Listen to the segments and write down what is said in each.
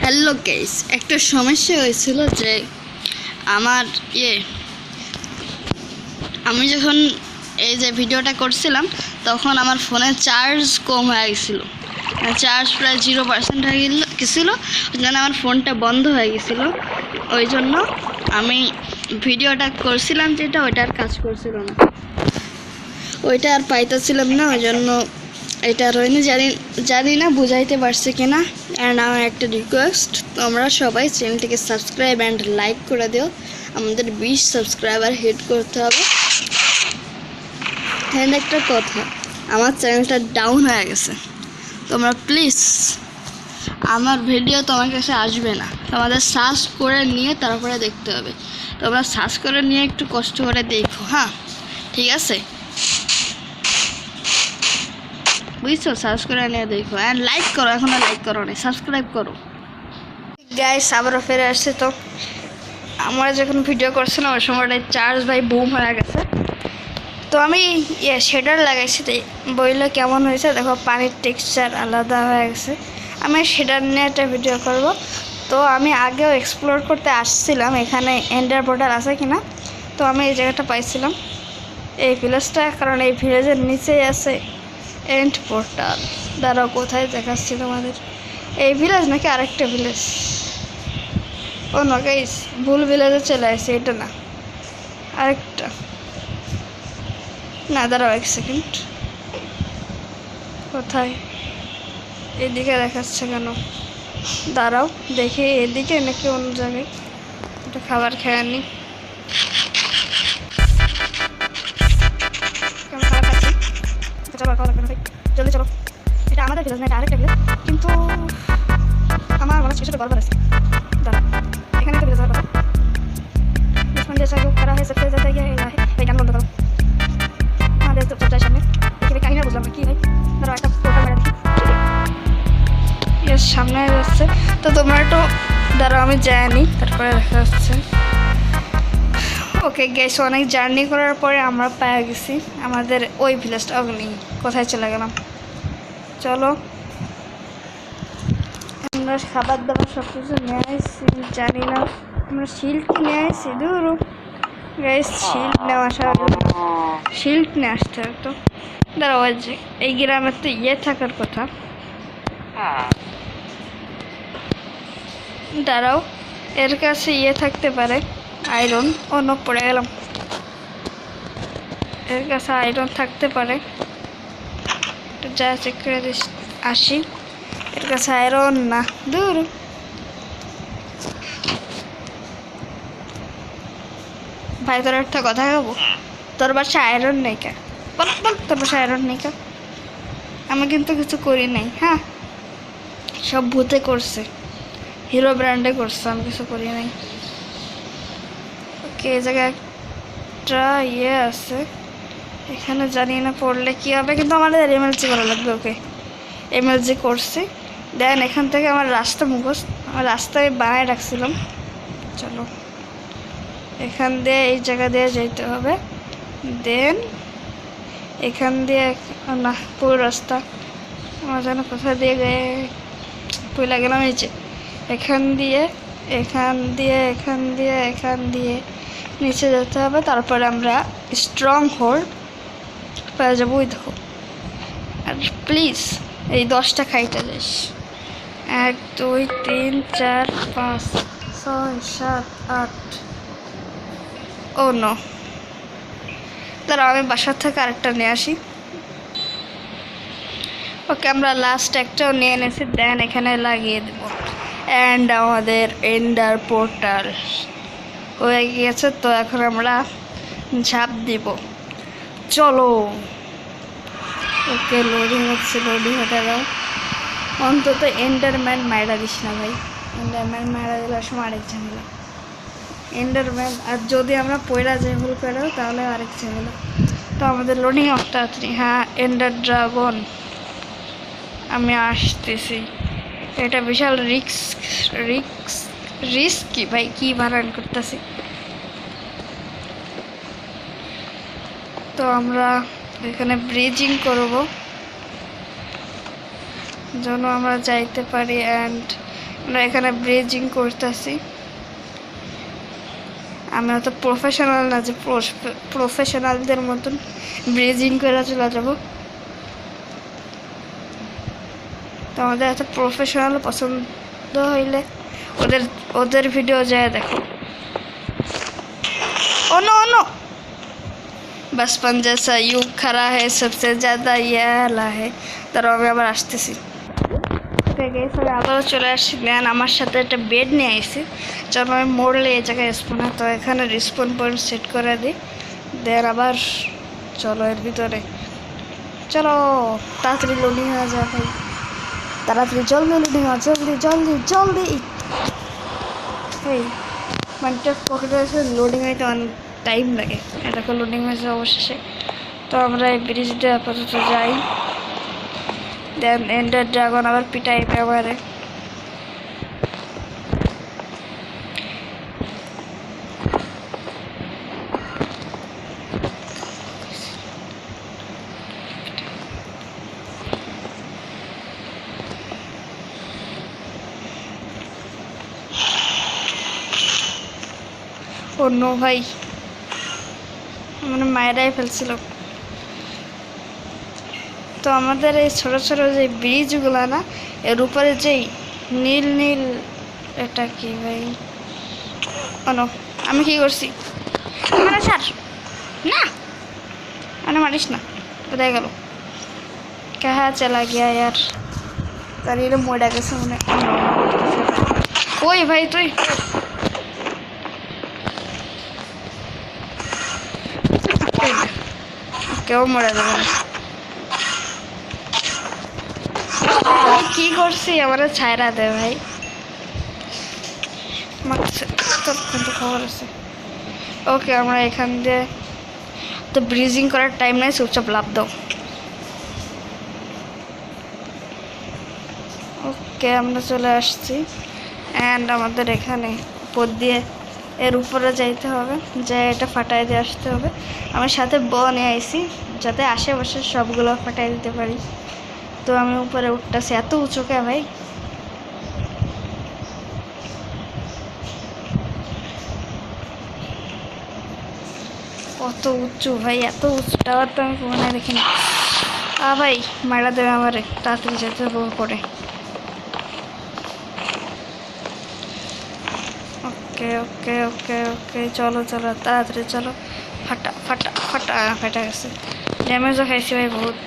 Hello guys, একটা সমস্যা হয়েছিল যে আমার আমি যখন এই যে ভিডিওটা করছিলাম তখন আমার ফোনে চার্জ কম হয়ে গেছিলো। চার্জ প্রায় 0% হয়ে গেছিলো, ওই জন্য আমার ফোনটা বন্ধ হয়ে গেছিলো। ওই জন্য আমি ভিডিওটা করছিলাম যেটা ওইটা আর কাজ করছিল না, ওইটা আর পাইতেছিলাম না। ওই জন্য এটা আর হয়নি। জানি না বুঝাইতে পারছি কিনা। অ্যান্ড আমার একটা রিকোয়েস্ট, তোমরা সবাই চ্যানেলটিকে সাবস্ক্রাইব অ্যান্ড লাইক করে দিও। আমাদের 20 সাবস্ক্রাইবার হিট করতে হবে। অ্যান্ড একটা কথা, আমার চ্যানেলটা ডাউন হয়ে গেছে। তোমরা প্লিজ, আমার ভিডিও তোমার কাছে আসবে না, তোমাদের সার্চ করে নিয়ে তারপরে দেখতে হবে। তোমরা সার্চ করে নিয়ে একটু কষ্ট করে দেখো, হ্যাঁ ঠিক আছে? বুঝছো? সার্চ করে নিয়ে দেখো অ্যান্ড লাইক করো। এখনো লাইক করো না, সাবস্ক্রাইব করো। গাইস আবারও ফিরে আসছে। তো আমরা যখন ভিডিও করছিলাম ওই সময়টায় চার্জ বুম হয়ে গেছে। তো আমি শেডার লাগাইছি, তাই বইলে কেমন হয়েছে দেখো, পানির টেক্সচার আলাদা হয়ে গেছে। আমি শেডার নিয়ে একটা ভিডিও করব। তো আমি আগেও এক্সপ্লোর করতে আসছিলাম এখানে এন্ডার পোর্টাল আছে কিনা। তো আমি এই জায়গাটা পাইছিলাম, এই ভিলেজটা, কারণ এই ভিলেজের নিচেই আছে এন্ড পোর্টাল। দাঁড়াও কোথায় দেখাচ্ছি তোমাদের, এই ভিলেজ নাকি আরেকটা ভিলেজ? ও না গাইস, ভুল ভিলেজে চলে আসছে, এটা না, আরেকটা। না দাঁড়াও এক সেকেন্ড, কোথায়? এদিকে দেখাচ্ছে কেন? দাঁড়াও দেখি এদিকে নাকি অন্য জায়গায়। একটু খাবার খেয়ে আনি। চলো খাওয়া লাগবে না ভাই, জলদি চলো। এটা আমাদের ভিলেজ না, এটা আরেকটা ভিলেজ, কিন্তু আমার মনে হচ্ছে গল্প আছে। দাঁড়া, এখানে তো ভিলেজ হওয়ার কথা। दुश्मन जैसा जो खड़ा है सबसे ज़्यादा ये है भाई, गान बंद करो। আমাদের তো চলে সামনে দেখি ভাই, কাহিনী বুঝলাম না কি ভাই। ধরো একটা পোর্টাল মেরে দিই, সামনে যাচ্ছে। তো তোমরা একটু দাঁড়াও, আমি যাইনি, তারপরে দেখা যাচ্ছে। ওকে গেছো, অনেক জার্নি করার পরে আমরা পেয়ে গেছি আমাদের ওই ভিলেজটা। অগ্নি কোথায় চলে গেলাম? চলো, আমরা খাবার দাবার সব কিছু নিয়ে আসছি, জানি না আমরা শিল্ড নিয়ে আসছি। দূর গাইস, শিল্ড নেওয়া আসা, শিল্ড নিয়ে আসতে হবে। তো দাঁড়াও, এই গ্রামের তো থাকার কথা। দাঁড়াও, এর কাছে থাকতে পারে আয়রন। ও নো, পড়ে গেলাম। এর কাছে আয়রন থাকতে পারে, একটু যা চেক করে আসি। এর কাছে আয়রন না, দূর। ভাই তোর একটা কথা খাবো, তোর বাসায় আয়রন নেই কে? বল বল, তোর বাসায় আয়রন নেই কে? আমি কিন্তু কিছু করি নাই, হ্যাঁ, সব ভূতে করছে, হিরো ব্র্যান্ডে করছে, আমি কিছু করি নাই। ওকে, এই জায়গায় একটা আছে, এখানে জানি না পড়লে কি হবে, কিন্তু আমাদের এমএলজি করা লাগবে। ওকে, এমএলজি করছি। দেন এখান থেকে আমার রাস্তা মুখস্থ, আমার রাস্তায় বানায় রাখছিলাম। চলো, এখান দিয়ে এই জায়গা দিয়ে যেতে হবে। দেন এখান দিয়ে, না পুরো রাস্তা আমার যেন কোথা দিয়ে পয়লা গেলাম। এই যে এখান দিয়ে, এখান দিয়ে, এখান দিয়ে, এখান দিয়ে নিচে যেতে হবে। তারপরে আমরা স্ট্রং হোল্ড পেয়ে যাবো। ওই দেখো, আর প্লিজ এই 10টা খাইতে যাস। 1 2 3 4 5 6 7 8। ও নো, দাঁড়াও আমি বাসার থেকে আরেকটা নিয়ে আসি। ওকে, আমরা লাস্ট একটাও নিয়ে এনেছি। দেন এখানে লাগিয়ে দেব। অ্যান্ড আমাদের এন্ডার পোর্টাল হয়ে গিয়েছে। তো এখন আমরা ঝাঁপ দিব, চলো। ওকে, লোডিং হচ্ছে, লোডিং হতে দাও। অন্তত এন্ডারম্যান মায়েরা দিস না ভাই, এন্ডারম্যান মায়েরা দিলে সময় আরেক ঝামেলা। এন্ডারম্যান আর যদি আমরা পয়লা যে ভুল করেও তাহলে আরেক ঝামেলা। তো আমাদের লোডিং অফটা, হ্যাঁ, এন্ডার ড্রাগন আমি আসতেছি। এটা বিশাল রিস্কি ভাই, কি বানান করতেছি। তো আমরা এখানে ব্রিজিং করব যেন আমরা যাইতে পারি। অ্যান্ড আমরা এখানে ব্রিজিং করতেছি। আমি অত প্রফেশনাল না যে প্রফেশনালদের মতন ব্রিজিং করে চলে যাবো। তো আমাদের এত প্রফেশনাল পছন্দ হইলে ওদের ভিডিও যায় দেখো। ओ नो बचपन जैसा युग खड़ा है सबसे ज़्यादा ये आला है। তারপর আমি আবার আসতেছি। আবারও চলে আসছি। দেন আমার সাথে একটা বেড নিয়ে আসছি, যেন আমি মরলে এই জায়গায় আসবো না। তো এখানে রিসপন পয়েন্ট সেট করে দিই। দেন আবার চলো এর ভিতরে, চলো তাড়াতাড়ি লোডিং হয়ে যায় ভাই, তাড়াতাড়ি জলদি লোডিং হয়, জলদি জলদি জলদি। এই মাইনক্রাফট পকেটে এসে লোডিং হইতে অনেক টাইম লাগে। এটাকে লোডিং হয়েছে অবশেষে। তো আমরা এই ব্রিজটা আপাতত যাই। দেন এন্ডার ড্রাগন আবার পিটাই ব্যবহারে। অন্য ভাই মানে মায়েরাই ফেলছিল। তো আমাদের এই ছোটো ছোটো যে ব্রিজগুলো না, এর উপরে যেই নীল নীল, এটা কি ভাই? অন আমি কি করছি? মানে স্যার না মানে মারিস না, কোথায় গেল? কাহা চলা গিয়া ইয়ার, তার এরকম মরে গেছে মনে। ওই ভাই তুই কেউ মরে যাবে না। কি করছি আমার ছায়রা দে ভাই, কিন্তু খবর আছে। ওকে আমরা এখান দিয়ে তো ব্রিজিং করার টাইম নাই, চুপচাপ লাভ দাও। ওকে আমরা চলে আসছি। অ্যান্ড আমাদের এখানে উপর দিয়ে এর উপরে যাইতে হবে, যে এটা ফাটাই দিয়ে আসতে হবে। আমার সাথে নিয়ে আইছি যাতে আশেপাশে সবগুলো ফাটাই দিতে পারি। তো আমি উপরে উঠতেছি। এত উঁচুকে ভাই, কত উঁচু ভাই, এত উঁচু টাওয়ার তো আমি মনে দেখিনি। ভাই মারা দেবে আমারে, তাড়াতাড়ি যেতে হবে করে। ওকে ওকে ওকে ওকে চলো চলো তাড়াতাড়ি চলো। ফাটা ফাটা ফাটা ফাটা গেছে। ড্যামেজও খাইছি ভাই বহুত।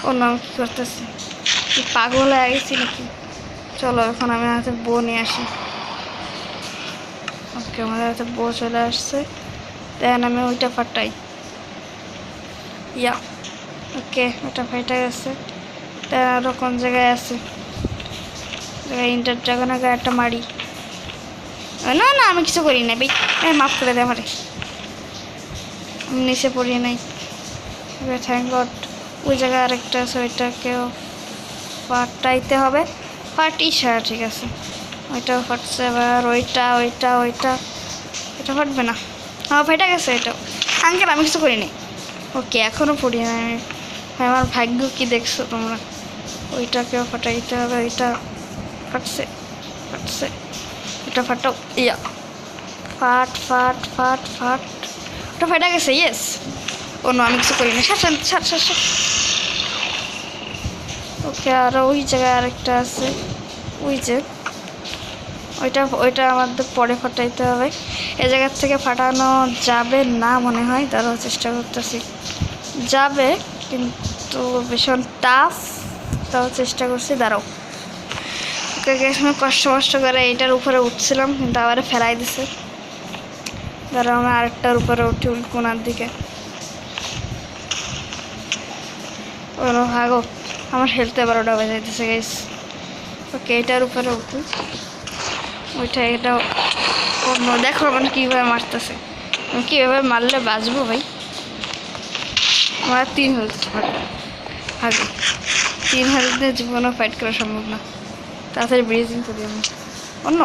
অন্য আমি কী করতেছি, কি পাগল হয়ে গেছি নাকি? চলো এখন আমি হাতে বউ নিয়ে আসি। ওকে আমাদের হাতে বউ চলে আসছে। দেন আমি ওইটা ফাটাই। ইয়া ওকে ওটা ফাইটা গেছে। দেন আরও কোন জায়গায় আছে? ইন্টার ড্রাগনের গায়ে একটা মারি। না না আমি কিছু করি না ভাই, মাফ করে দে আমারে, আমি নিচে পড়ি নাই। Thank god. ওই জায়গায় আরেকটা আছে, ওইটাকেও ফাটাইতে হবে। ফাটিস, হ্যাঁ ঠিক আছে, ওইটাও ফাটছে। এবার ওইটা ওইটা ওইটা এটা ফাটবে না। হ্যাঁ ফাইটা গেছে এটাও। আঙ্কেল আমি কিছু করি নাই। ওকে এখনও পড়ি না আমি। আমার ভাগ্য কি দেখছো তোমরা? ওইটাকেও ফাটাইতে হবে। ওইটা ফাটছে ফাটছে, ওটা ফাটাও। ইয়া ফাট ফাট ফাট ফাট, ওটা ফাটা গেছে। ইয়েস। ও নো আমি কিছু করি না। ওকে আর ওই জায়গায় আরেকটা আছে, ওই যে ওইটা আমাদের পরে ফাটাইতে হবে। এ জায়গার থেকে ফাটানো যাবে না মনে হয়, তারও চেষ্টা করতেছি। যাবে কিন্তু ভীষণ টাফ, তাও চেষ্টা করছি। দাঁড়াও ওকে আমি কষ্ট করে এইটার উপরে উঠছিলাম, কিন্তু আবার ফেলাই দিছে। দাঁড়াও আমি আরেকটার উপরে উঠি কোনার দিকে। ওরা ভাগো, আমার হেলতে 12টা বেজে যাইতেছে গাইস। ওকে এটার উপরে উঠি। ওইটা এটা অন্য দেখো আমার কীভাবে মারতেছে। আমি কীভাবে মারলে বাঁচবো ভাই? আমার 3 হেলথ ভাগে, 3 হেলথ দিয়ে জীবনও ফাইট করা সম্ভব না। তাড়াতাড়ি ব্রিজিং করি আমি। অন্য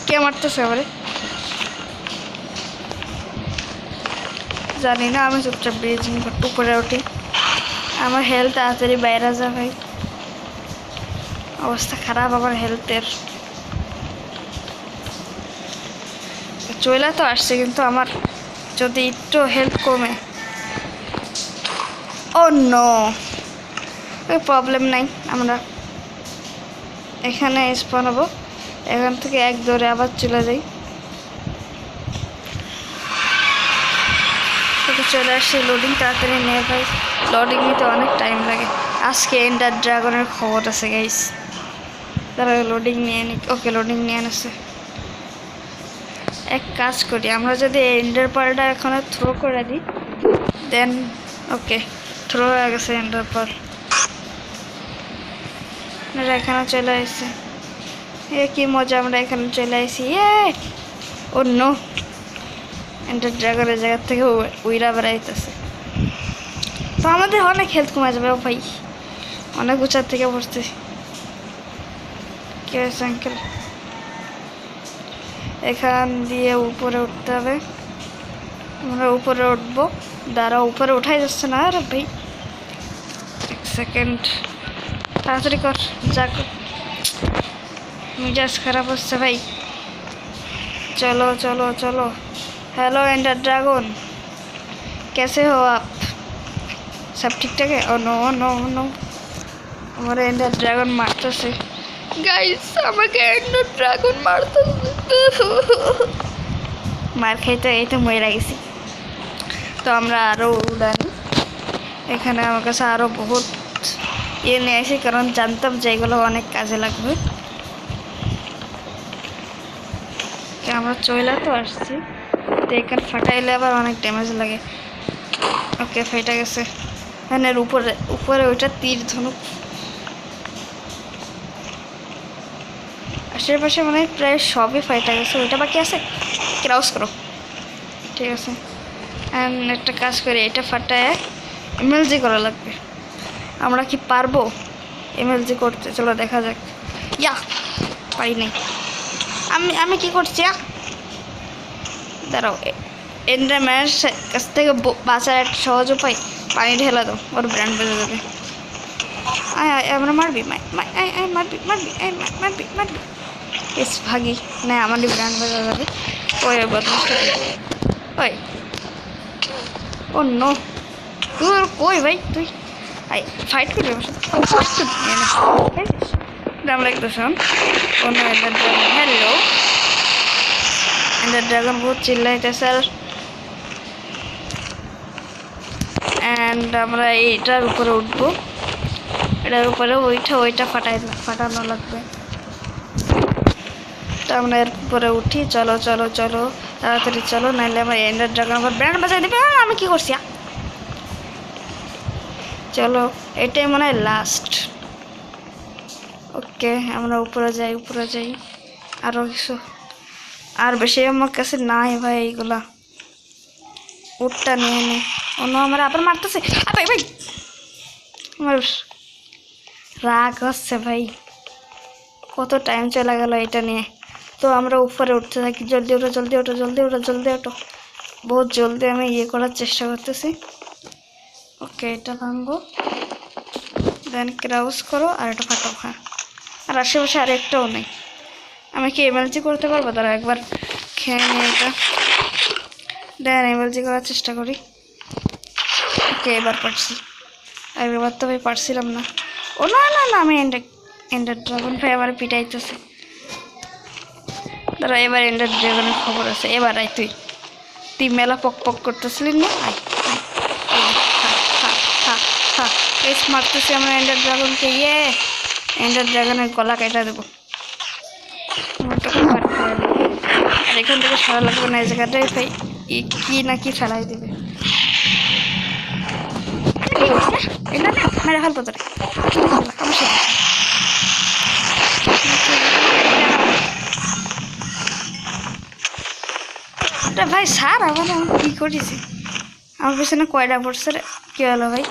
কে মারতেছে আমারে জানি না। আমি চুপচাপ ব্রিজিং উপরে উঠি। আমার হেলথ তাড়াতাড়ি বাইরে যা ভাই, অবস্থা খারাপ আমার হেলথের। চলে তো আসছে, কিন্তু আমার যদি একটু হেল্প কমে। ও নো, প্রবলেম নাই, আমরা এখানে স্পন হবো। এখান থেকে এক দৌড়ে আবার চলে যাই। চলে আসছে, লোডিং তাড়াতাড়ি নেই ভাই, লোডিং নিতে অনেক টাইম লাগে। আজকে এন্ডার ড্রাগনের খবর আছে গাইস, তারা লোডিং নিয়ে নি। ওকে, লোডিং নিয়ে আসছে। এক কাজ করি, আমরা যদি এন্ডার পার্লটা এখানে থ্রো করে দিই, দেন ওকে, থ্রো হয়ে গেছে এন্ডার পার্ল। এখানে চলে আসছে, এ কি মজা, আমরা এখানে চলে আসি। ও নো, এন্ডার ড্রাগনের জায়গা থেকে উইরা বেড়াইতেছে। তো আমাদের অনেক হেলথ কমে যাবে। ও ভাই, অনেক উঁচার থেকে পড়তেছি। কি হয়েছে আঙ্কেল? এখান দিয়ে উপরে উঠতে হবে। আমরা উপরে উঠবো, দাঁড়াও, উপরে উঠাই যাচ্ছে না। আরে ভাই, এক সেকেন্ড, তাড়াতাড়ি কর, যাক, মিজাজ খারাপ হচ্ছে ভাই। चलो चलो चलो। हेलो एंडर ड्रैगन, कैसे हो आप? सब ठीक ठाक है? ओ नो नो नो, हमारे एंडर ड्रैगन मारतेছে গাইস, আমাকে এন্ডার ড্রাগন মারতেছে। মার খাইতে এই তো মরে গেছি। তো আমরা আরও উড়ানি, এখানে আমার কাছে আরও বহুত নিয়ে আসি, কারণ জানতাম যে এগুলো অনেক কাজে লাগবে। আমরা চইলা তো আসছি, তো এখানে ফাটাইলে আবার অনেক ড্যামেজ লাগে। ওকে, ফেটে গেছে। মানে উপরে উপরে ওইটা তীর ধনুক, আশেপাশে মানে প্রায় সবই ফাইটা গেছে। ওইটা বাকি আছে, ক্রাউস করো, ঠিক আছে। অ্যান্ড একটা কাজ করি, এটা ফাটায় এমএলজি করা লাগবে। আমরা কি পারবো এমএলজি করতে? চলো দেখা যাক। ইয়া, পারি নাই। আমি কি করছি? দাঁড়াও, এন্ডারম্যানের কাছ থেকে বাঁচার একটা সহজ উপায়, পানি ঢেলা দাও, ওর ব্র্যান্ড বেজে যাবে। আমরা মারবি, মারবি মারবি মারবি মারবি, এস ভাগি না, আমারই ব্র্যান্ড বেজে যাবে। ওই বদমাসটা, ওই ও নো, তুই কই ভাই? তুই ফাইট করবি আমার সাথে? আমরা একটু শোন, অন্য endure dragon. Hello, endure dragon বহুত চিল্লাইতেছে। অ্যান্ড আমরা এইটার উপরে উঠবো, এটার উপরে ওইটা ফাটানো লাগবে। তো আমরা এর উপরে উঠি। চলো চলো চলো, তাড়াতাড়ি চলো, নাহলে আমার এন্ডার ড্রাগন আমার ব্র্যান্ড বাজাই দেবে। আমি কি করছি? চলো, এটাই মনে হয় লাস্ট। ওকে, আমরা উপরে যাই। আরও কিছু, আর বেশি আমার কাছে নাই ভাই এইগুলা। উটটা নিয়ে নে। অন্য আমার আবার মারতেছে ভাই ভাই, আমার রাগ হচ্ছে ভাই, কত টাইম চলে গেল এটা নিয়ে। তো আমরা উপরে উঠতে থাকি, জলদি ওঠো জলদি ওঠো জলদি ওঠো জলদি ওঠো। বহুত জলদি আমি করার চেষ্টা করতেছি। ওকে, এটা ভাঙবো, দেন ক্রাউস করো, আর এটা ফাটাও। হ্যাঁ, আর আশেপাশে আর একটাও নেই। আমি কি এমএলজি করতে পারবো? তারা একবার খেয়ে নিয়ে এটা, দেন এমএলজি করার চেষ্টা করি। ওকে, এবার পারছি। এবার তো ভাই পারছিলাম না। ও না না না, আমি এন্ডার ড্রাগন ভাই আমার পিটাইতেছে। তারা এবার এন্ডার ড্রাগনের খবর আছে। এবার আয়, তুই মেলা পক পক করতেছিলি না? আয় মারতেছি আমরা এন্ডার ড্রাগনকে। এন্ডার ড্রাগনের গলা কেটে দেবো। আর এখান থেকে সারা লাগবে না, এই জায়গাটাই ভাই কি না কি ফেলাই দেবে। মেরে ফেলবো তোরে, ভাই স্যার আমার কি করেছি? আমার পিছনে কয়টা পড়ছে রে? কি হলো ভাই?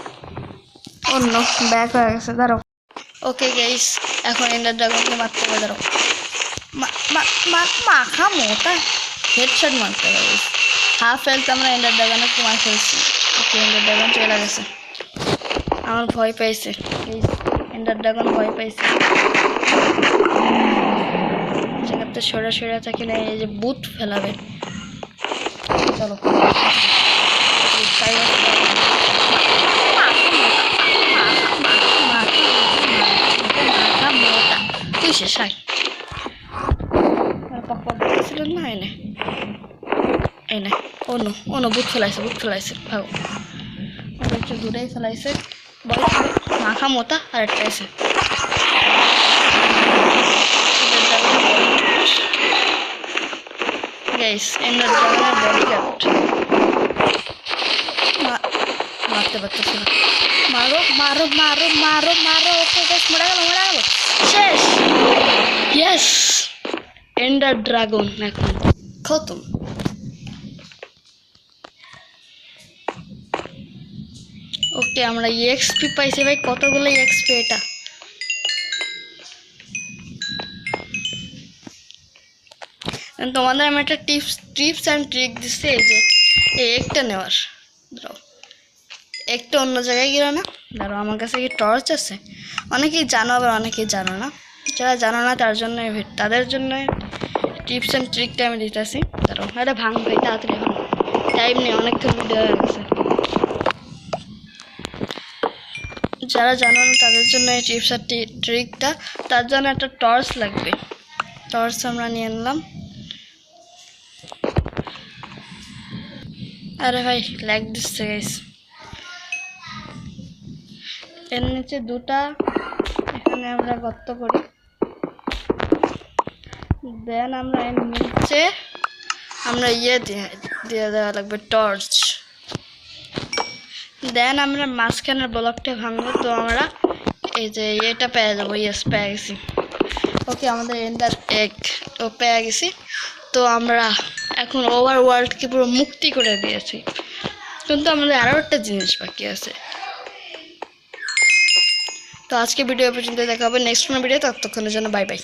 অন্য ব্যাক হয়ে গেছে, দাঁড়াও। ওকে গাইস, এখন এন্ডার ড্রাগনকে মারতে হবে। দাঁড়াও, মাখা মোটা হেডশট মারতে হবে। হাফ হেলথ আমরা এন্ডার ড্রাগনে কমাই ফেলছি। ওকে, এন্ডার ড্রাগন চলে গেছে। আমার ভয় পাইছে, এন্ডার ড্রাগন ভয় পাইছে। জায়গাতে সরা থাকি না, এই যে বুট ফেলাবে। চলো তুই শেষ হয় পাপা বলছিলেন না এনে অন্য বুট ফেলাইছে ভালো একটু দূরেই ফেলাইছে মাখা মোটা আর একটা এসে গাইস এন্ডার ড্রাগনের বডি গার্ড মারতে পারতেছি না মারো ওকে গাইস মরে গেল শেষ ইয়েস এন্ডার ড্রাগন এখন খতম ওকে আমরা এক্সপি পাইছি ভাই কতগুলো এক্সপি এটা তোমাদের আমি একটা টিপস অ্যান্ড ট্রিক দিচ্ছি এই যে এই একটা নেওয়ার ধরো একটা অন্য জায়গায় গেল না ধরো আমার কাছে কি টর্চ আছে অনেকেই জানো আবার অনেকেই জানো না যারা জানো না তাদের জন্য টিপস অ্যান্ড ট্রিকটা আমি দিতেছি ধরো এটা ভাঙ ভাই তাড়াতাড়ি এখন টাইম নেই অনেকক্ষণ ভিডিও হয়ে গেছে যারা জানো না তাদের জন্য এই টিপস আর ট্রিকটা তার জন্য একটা টর্চ লাগবে টর্চ আমরা নিয়ে নিলাম আরে ভাই ল্যাগ দিচ্ছে গাইস এর নিচে দুটা এখানে আমরা গর্ত করি দেন আমরা এর নিচে আমরা দিয়ে দেওয়া লাগবে টর্চ দেন আমরা মাঝখানের ব্লকটা ভাঙবো তো আমরা এই যে এটা পেয়ে যাবো পেয়ে গেছি ওকে আমাদের এন্ডার এগ পেয়ে গেছি তো আমরা এখন ওভার ওয়ার্ল্ডকে পুরো মুক্তি করে দিয়েছি কিন্তু আমাদের আরও একটা জিনিস বাকি আছে তো আজকে ভিডিও পর্যন্ত দেখা হবে নেক্সট কোনো ভিডিও ততক্ষণের জন্য বাই বাই